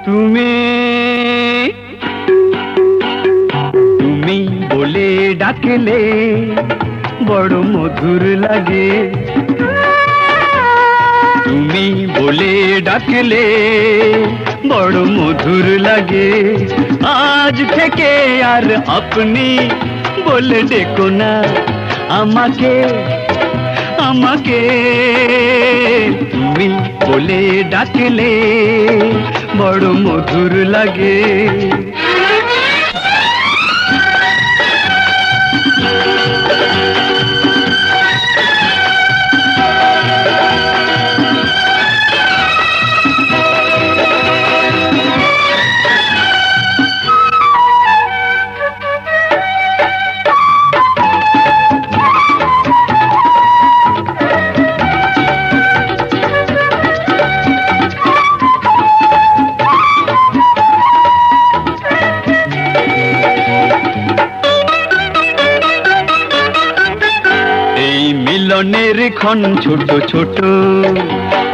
তুমি তুমি বলে ডাকলে বড় মধুর লাগে, তুমি বলে ডাকলে বড় মধুর লাগে। আজ থেকে আর আপনি বলে ডেকো না আমাকে, আমাকে তুমি বলে ডাকলে বড় মধুর লাগে। মিলনের ক্ষণ ছোট ছোট,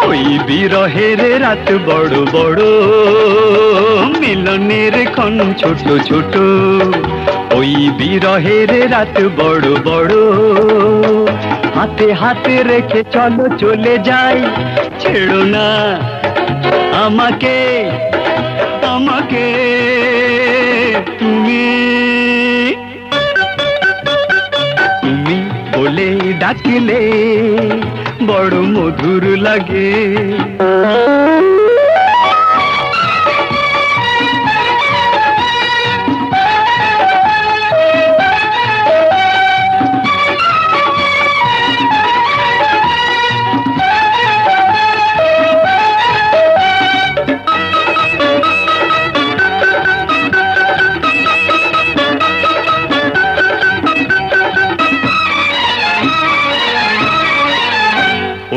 ওই বিরহের রাত বড় বড়। মিলনের ক্ষণ ছোট ছোট, ওই বিরহের রাত বড় বড়। হাতে হাতে রেখে চলো চলে যাই, ছেড়ো না আমাকে, আমাকে তুমি তুমি বলে ডাকলে বড় মধুর লাগে।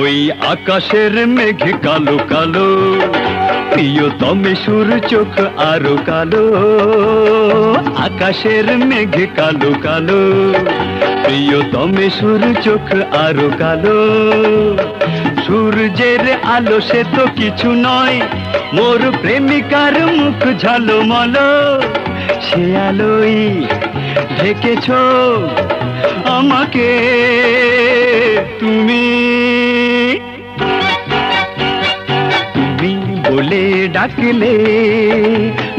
ওই আকাশের মেঘ কালো কালো, প্রিয়তমে সুর চোখ আরো কালো। আকাশের মেঘ কালো কালো, প্রিয়তমে সুর চোখ আরো কালো। সূর্যের আলো সে তো কিছু নয়, মোর প্রেমিকার মুখ ঝলমলো। সে আলোই ঢেকেছ আমাকে তুমি, তুমি বলে ডাকলে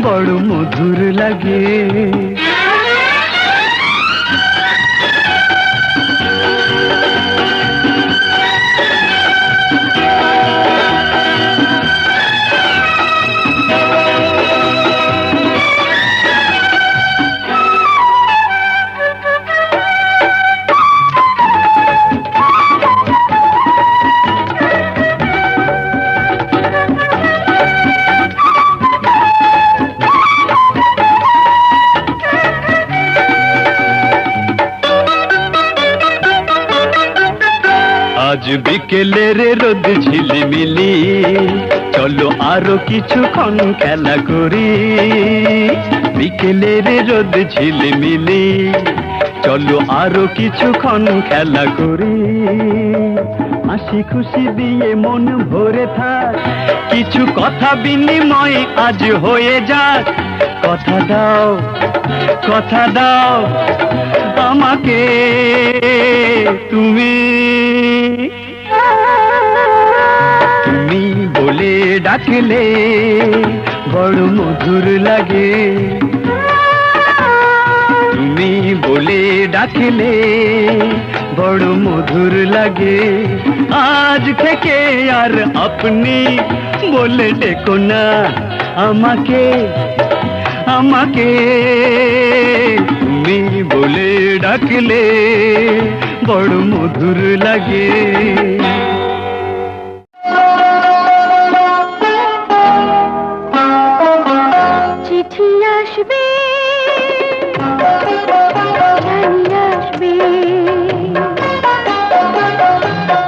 বড় মধুর লাগে। আজ বিকেলের রোদ ঝিলিমিলি, চলো আরো কিছুক্ষণ খেলা করি। বিকেলের রোদ ঝিলিমিলি, চলো আরো কিছুক্ষণ খেলা করি। হাসি খুশি দিয়ে মন ভরে থাক, কিছু কথা বিনিময় আজ হয়ে যাক। কথা দাও, কথা দাও আমাকে তুমি, তুমি বলে ডাকলে বড় মধুর লাগে। তুমি বলে ডাকলে বড় মধুর লাগে। আজ থেকে আর আপনি বলে ডেকো না আমাকে, আমাকে তুমি বলে ডাকলে বড় মধুর লাগে। চিঠি আসবে, জানি আসবে,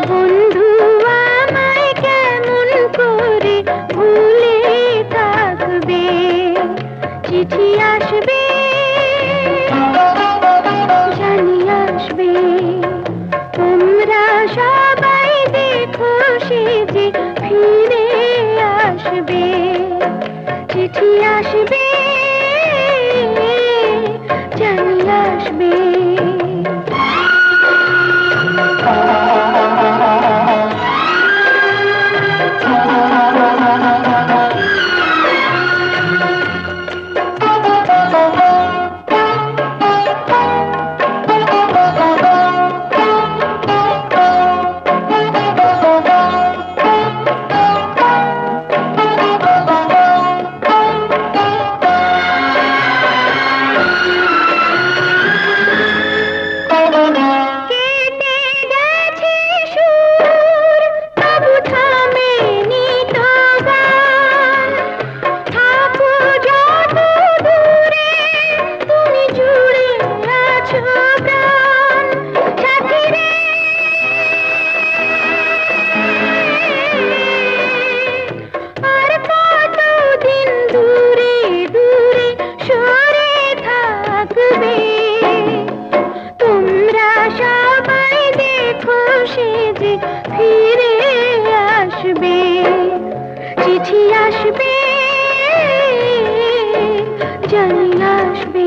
বন্ধু আমায় কেমন করে ভুলে থাকবে। চিঠি আসবে, জানি আসবে, তোমরা সবাই দেখো সে যে ফিরে আসবে। চিঠি আসবে, জানি আসবে। চিঠি আসবে, জানি আসবে।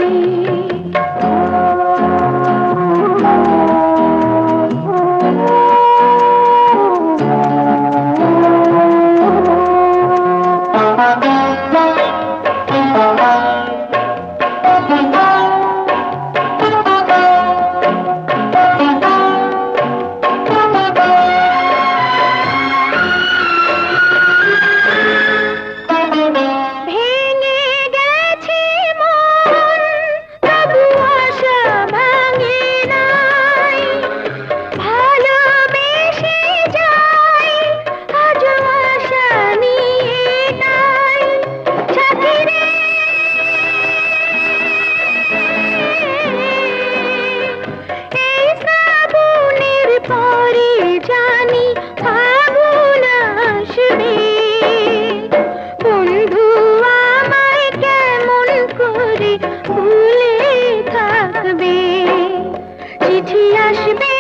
চিঠি আসবে,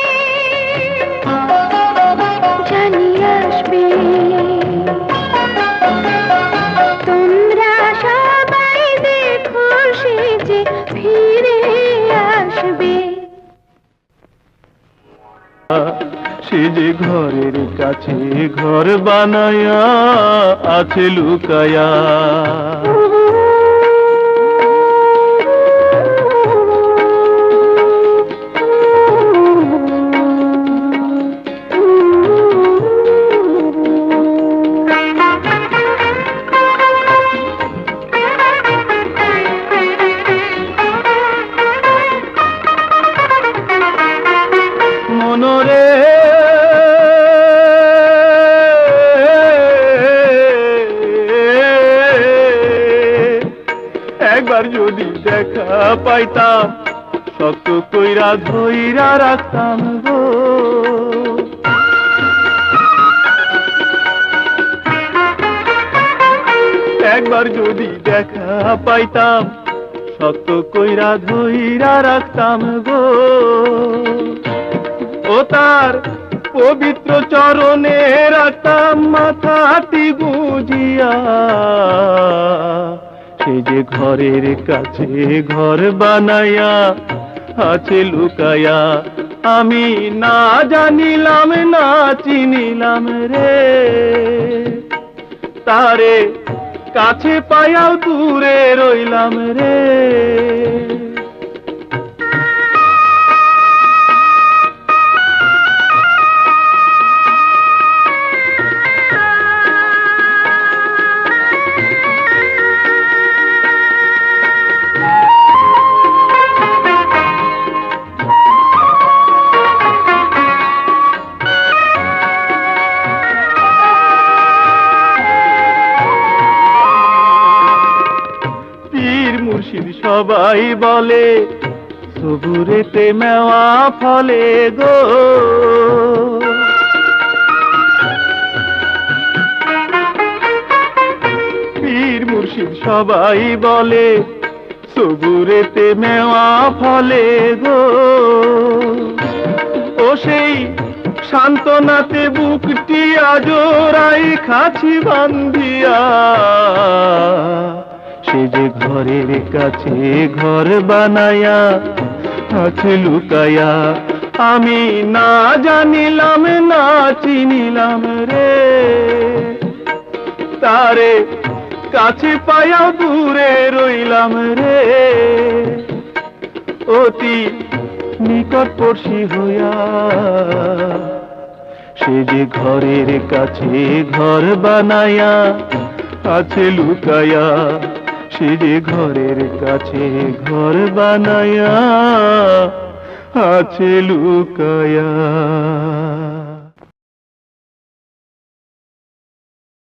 জানি আসবে। তোমরা সবাই দেখো সে যে ফিরে আসবে। সে যে ঘরের কাছে ঘর বানায়া আছে লুকায়া। মনরে একবার যদি দেখা পাইতাম, শক্ত কইরা ধইরা রাখতাম গো। একবার যদি দেখা পাইতাম, শক্ত কইরা ধইরা রাখতাম গো। ও তার পবিত্র চরণে রাখতাম মাথাটি গুজিয়া। সে যে ঘরের কাছে ঘর বানায়া আছে লুকায়া, আমি না জানিলাম না চিনিলাম রে তারে, কাছে পায়াও দূরে রইলাম রে। মুর্শিদ সবাই বলে সবুরেতে মেওয়া ফলে গো। পীর মুর্শিদ সবাই বলে সবুরেতে মেওয়া ফলে গো। ও সেই সান্ত্বনাতে বুকটি আজোরাই খাছি বান্ধিয়া, যে ঘরের কাছে ঘর বানায়া আছে লুকায়া, আমি না জানিলাম না চিনিলাম রে, তারে কাছে পায়া দূরে রইলাম রে, অতি নিকটবর্তী হইয়া। সে যে ঘরের কাছে ঘর বানায়া আছে লুকায়া, সে যে ঘরের কাছে ঘর বানায়া আছে লুকায়া।